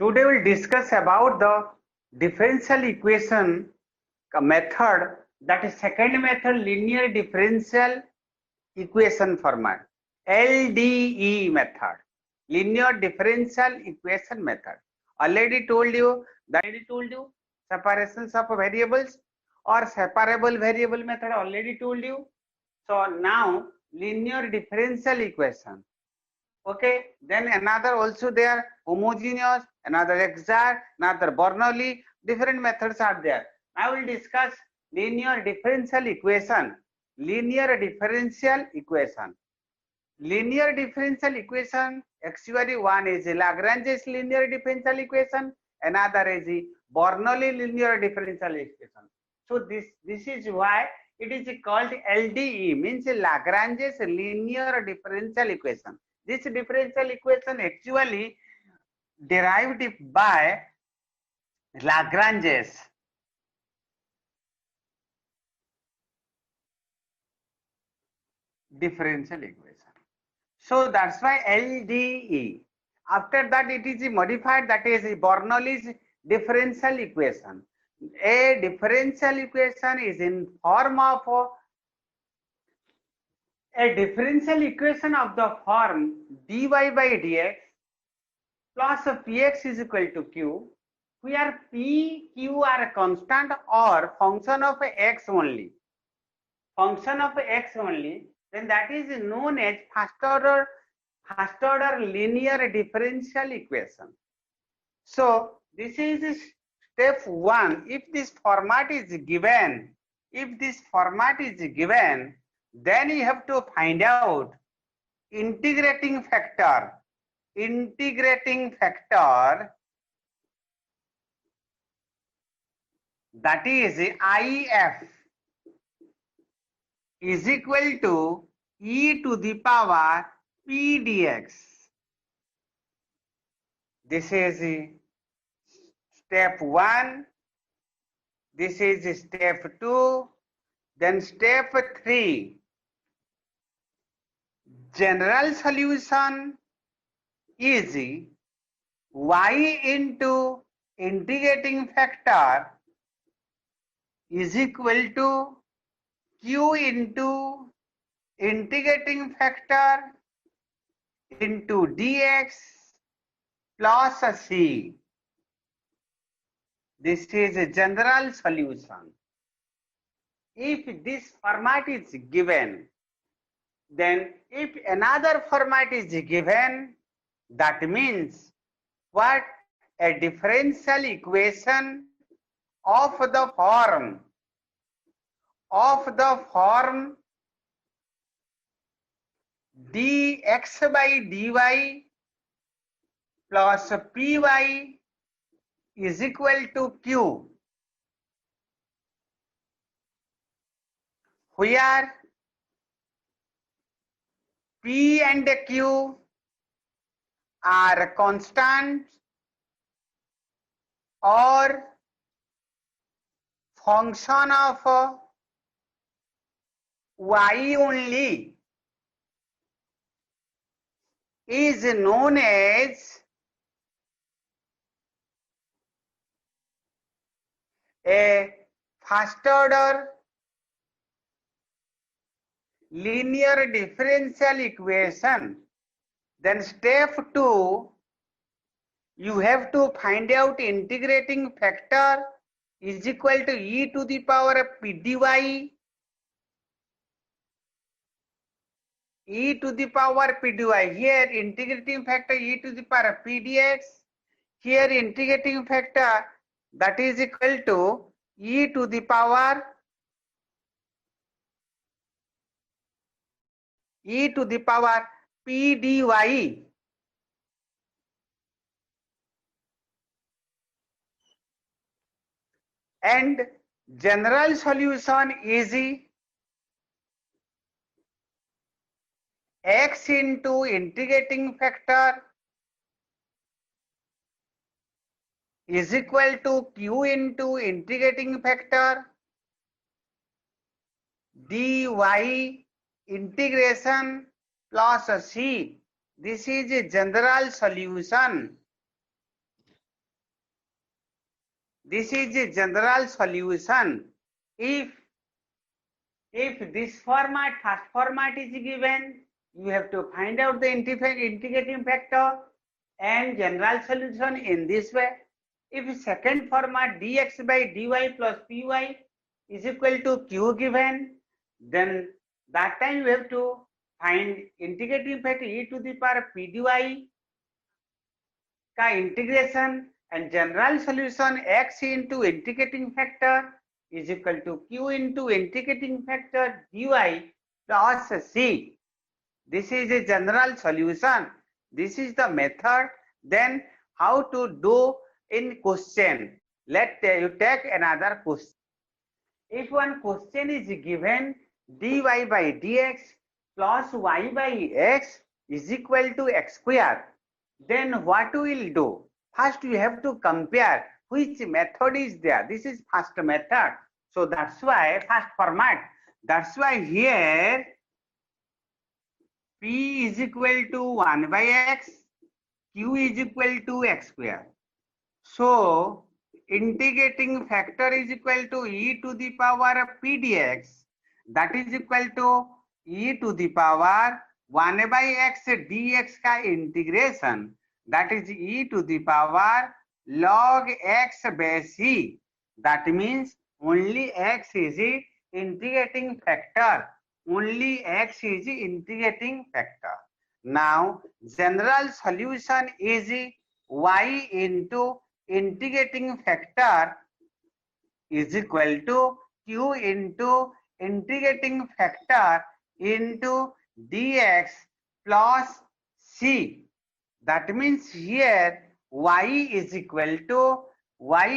Today we'll discuss about the differential equation method, that is second method, linear differential equation format, LDE method, linear differential equation method. Already told you separations of variables or separable variable method, already told you. So now linear differential equation. Okay, then another also there, homogeneous, another exact, another Bernoulli, different methods are there. I will discuss linear differential equation. Linear differential equation. Linear differential equation, actually one is Lagrange's linear differential equation, another is Bernoulli linear differential equation. So this is why it is called LDE, means Lagrange's linear differential equation. This differential equation actually derived by Lagrange's differential equation. So that's why LDE. After that it is modified, that is Bernoulli's differential equation. A differential equation is in form of a differential equation of the form dy by dx plus px is equal to q, where p, q are a constant or function of x only. Function of x only, then that is known as first order linear differential equation. So this is step 1. If this format is given, then you have to find out integrating factor that is IF is equal to e to the power p dx. This is step 1. This is step 2. Then step 3. General solution is y into integrating factor is equal to q into integrating factor into dx plus c. This is a general solution. If this format is given, then if another format is given, that means what? A differential equation of the form dx by dy plus py is equal to q, where p and q are constant or function of y only, is known as a first order linear differential equation. Then step 2, you have to find out integrating factor is equal to e to the power p dy, e to the power p dy. Here integrating factor e to the power p dx. Here integrating factor that is equal to e to the power p dy. And general solution is x into integrating factor is equal to q into integrating factor dy integration plus c. This is a general solution. This is a general solution. If this format, first format is given, you have to find out the integrating factor and general solution in this way. If second format dx by dy plus py is equal to q given, then that time you have to find integrating factor e to the power p dy का integration and general solution x into integrating factor is equal to q into integrating factor dy plus c. This is a general solution. This is the method. Then how to do in question? Let you take another question. If one question is given dy by dx plus y by x is equal to x square, then what we will do? First we have to compare which method is there. This is first method. So that's why first format. That's why here p is equal to 1 by x, q is equal to x square. So integrating factor is equal to e to the power p dx, that is equal to e to the power 1 by x dx का integration, that is e to the power log x base c. That means only x is the integrating factor. Only x is the integrating factor. Now general solution is y into integrating factor is equal to q into integrating factor into dx plus c. That means here y is equal to y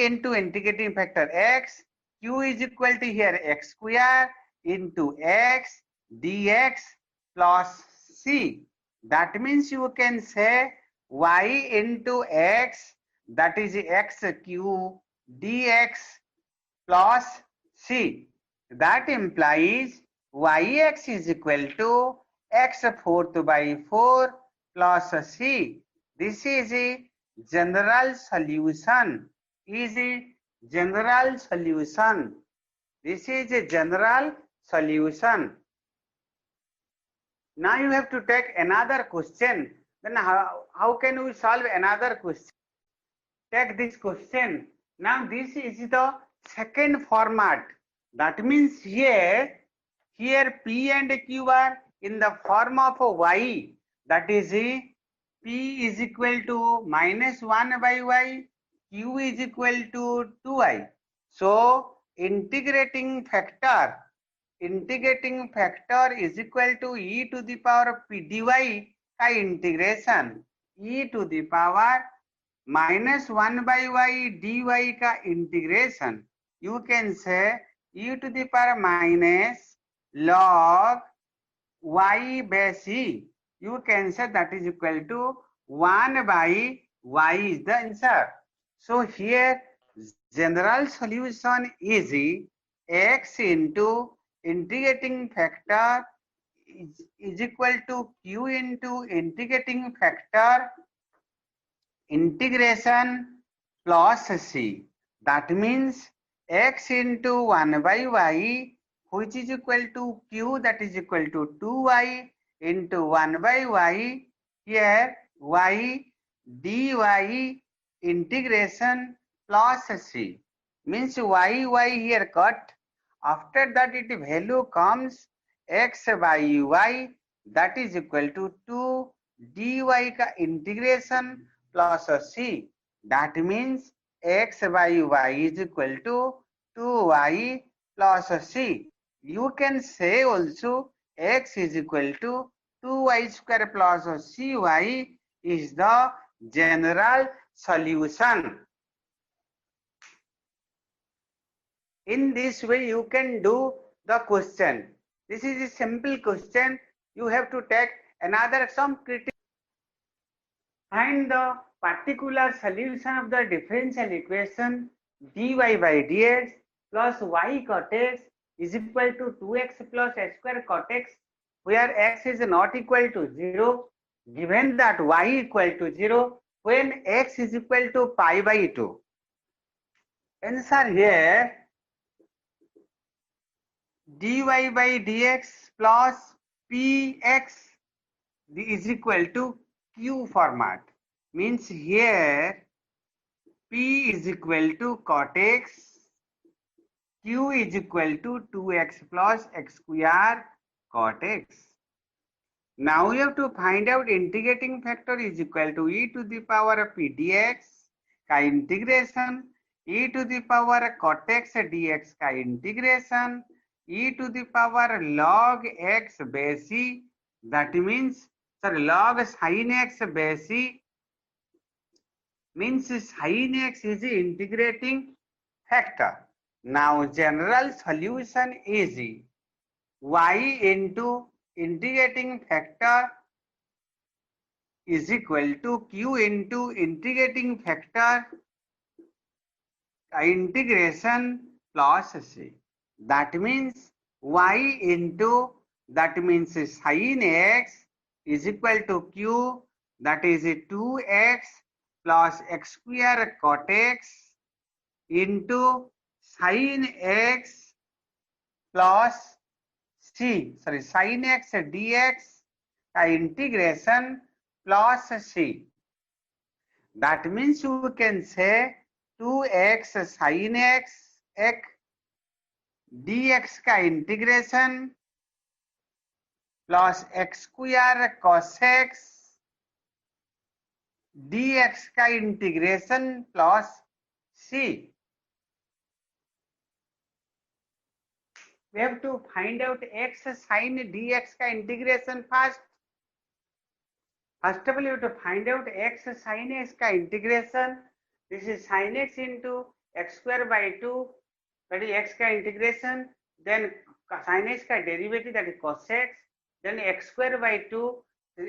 into integrating factor x, q is equal to here x square into x dx plus c. That means you can say y into x, that is x q dx plus c. That implies yx is equal to x fourth by 4 plus c. This is a general solution. Is a general solution. This is a general solution. Now you have to take another question. Then how can we solve another question? Take this question. Now this is the second format. That means here p and q are in the form of y. That is p is equal to minus 1 by y, q is equal to 2y. So integrating factor is equal to e to the power p dy का integration, e to the power minus 1 by y dy का integration. You can say e to the power minus log y base e. You can say that is equal to 1 by y is the answer. So here general solution is x into integrating factor is equal to q into integrating factor integration plus c. That means x into 1 by y, which is equal to q, that is equal to 2y into 1 by y, here y dy integration plus c. Means y here cut. After that it value comes x by y, that is equal to 2 dy का integration plus c. That means x by y is equal to 2y plus c. You can say also x is equal to 2y square plus cy is the general solution. In this way you can do the question. This is a simple question. You have to take another some critical. Find the particular solution of the differential equation dy by dx plus y cot x is equal to 2x plus x square cot x, where x is not equal to 0. Given that y equal to 0, when x is equal to pi by 2. Answer here, dy by dx plus px is equal to q format. Means here p is equal to cot x, q is equal to 2x plus x square cot x. Now we have to find out integrating factor is equal to e to the power of p dx का integration e to the power cot x dx का integration e to the power log x base e, that means log sin x base e, means sin x is the integrating factor. Now general solution is y into integrating factor is equal to q into integrating factor integration plus c. That means y into, that means sin x is equal to q, that is 2x plus x square cot x into sin x plus c, sorry, sin x dx integration plus c. That means you can say 2x sin x dx का integration plus x square cos x dx का integration plus c. We have to find out x sin dx का integration first. First of all, you have to find out x sin x का integration. This is sin x into x square by 2, that is x का integration. Then sin x का derivative, that is cos x. Then x square by 2,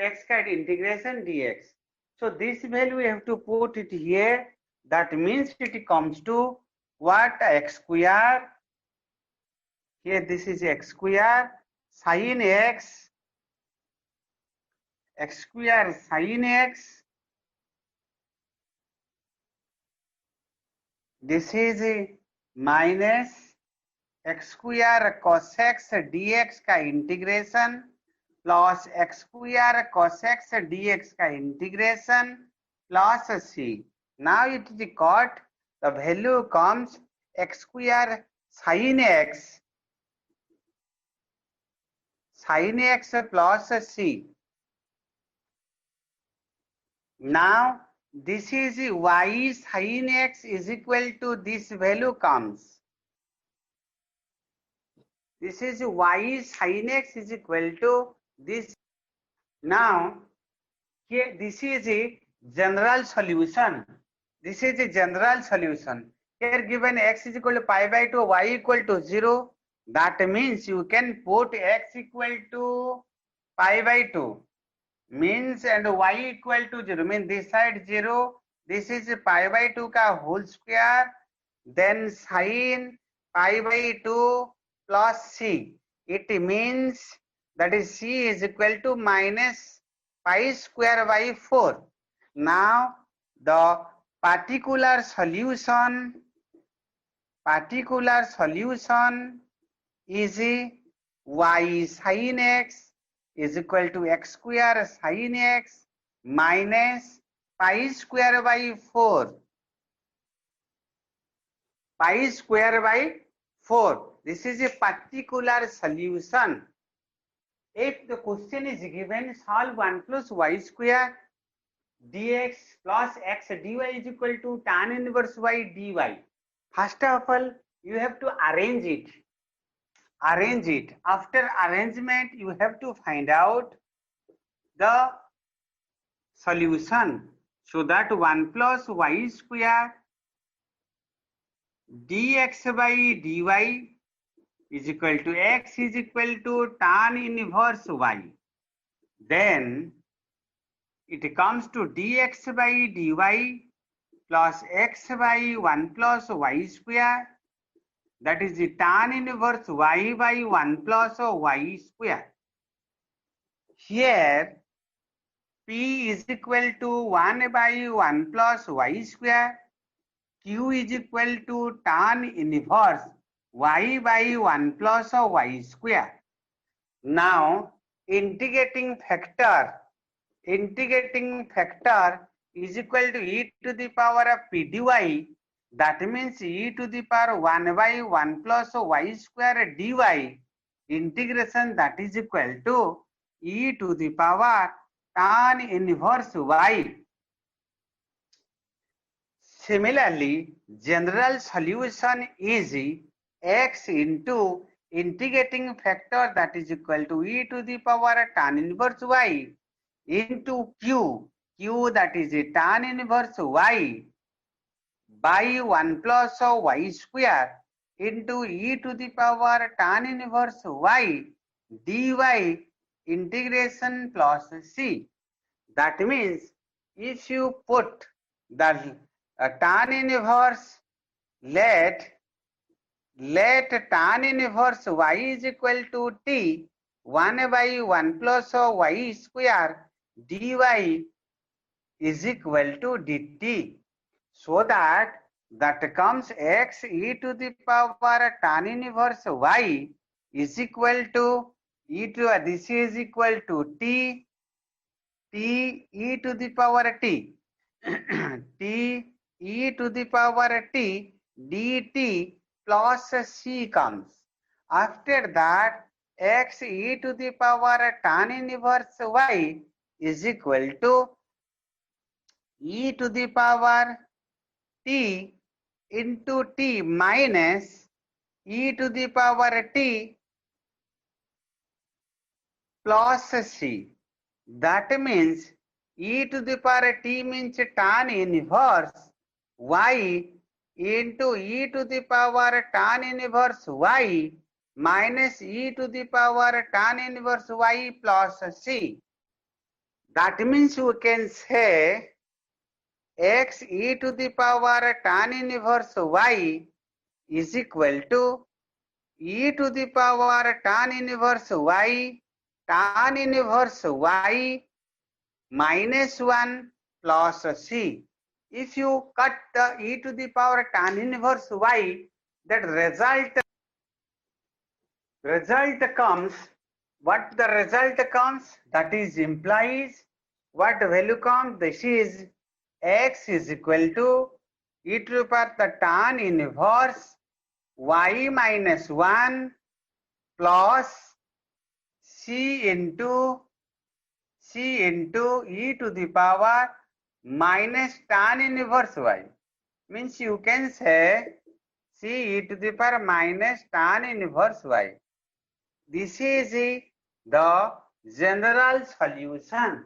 x का integration dx. So this value we have to put it here. That means it comes to what? X square. Here this is x square sin x square sin x. This is minus x square cos x dx का integration plus x square cos x dx का integration plus c. Now it is got, the value comes x square sin x plus c. Now this is y sin x is equal to this value comes. This is y sin x is equal to this. Now here this is a general solution. This is a general solution. Here given x is equal to pi by 2, y equal to 0. That means you can put x equal to pi by 2 means and y equal to 0 means this side 0. This is pi by 2 का whole square. Then sin pi by 2 plus c. It means that is c is equal to minus pi square by 4. Now the particular solution is y sin x is equal to x square sin x minus pi square by 4. Pi square by 4. This is a particular solution. If the question is given, solve 1 plus y square dx plus x dy is equal to tan inverse y dy. First of all, you have to arrange it. After arrangement, you have to find out the solution. So that 1 plus y square dx by dy is equal to x is equal to tan inverse y. Then it comes to dx by dy plus x by 1 plus y square, that is the tan inverse y by 1 plus y square. Here P is equal to 1 by 1 plus y square. Q is equal to tan inverse y by 1 plus y square. Now integrating factor is equal to e to the power of p dy. That means e to the power 1 by 1 plus y square dy integration, that is equal to e to the power tan inverse y. Similarly, general solution is x into integrating factor, that is equal to e to the power tan inverse y into q, that is a tan inverse y by 1 plus y square into e to the power tan inverse y dy integration plus c. That means if you put the tan inverse, let tan inverse y is equal to t 1 by 1 plus y square dy is equal to dt, so that comes x e to the power tan inverse y is equal to this is equal to t e to the power t t e to the power t dt plus c comes. After that, x e to the power tan inverse y is equal to e to the power t into t minus e to the power t plus c. That means e to the power t means tan inverse y into e to the power tan inverse y minus e to the power tan inverse y plus c. That means we can say x e to the power tan inverse y is equal to e to the power tan inverse y minus 1 plus c. If you cut the e to the power tan inverse y, that result comes, what the result comes, that is implies what value comes, this is x is equal to e to the power the tan inverse y minus 1 plus c into e to the power minus tan inverse y. Means you can say c e to the power minus tan inverse y. This is the general solution.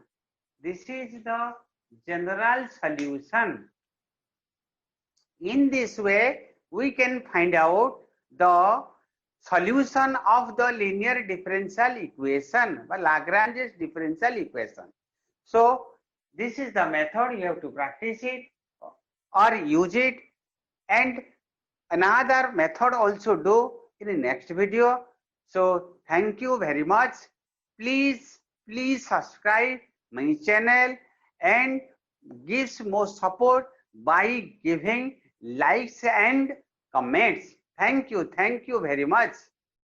This is the general solution. In this way, we can find out the solution of the linear differential equation, or Lagrange's differential equation. So this is the method, you have to practice it or use it, and another method also do in the next video. So thank you very much. Please subscribe my channel and give more support by giving likes and comments. Thank you very much.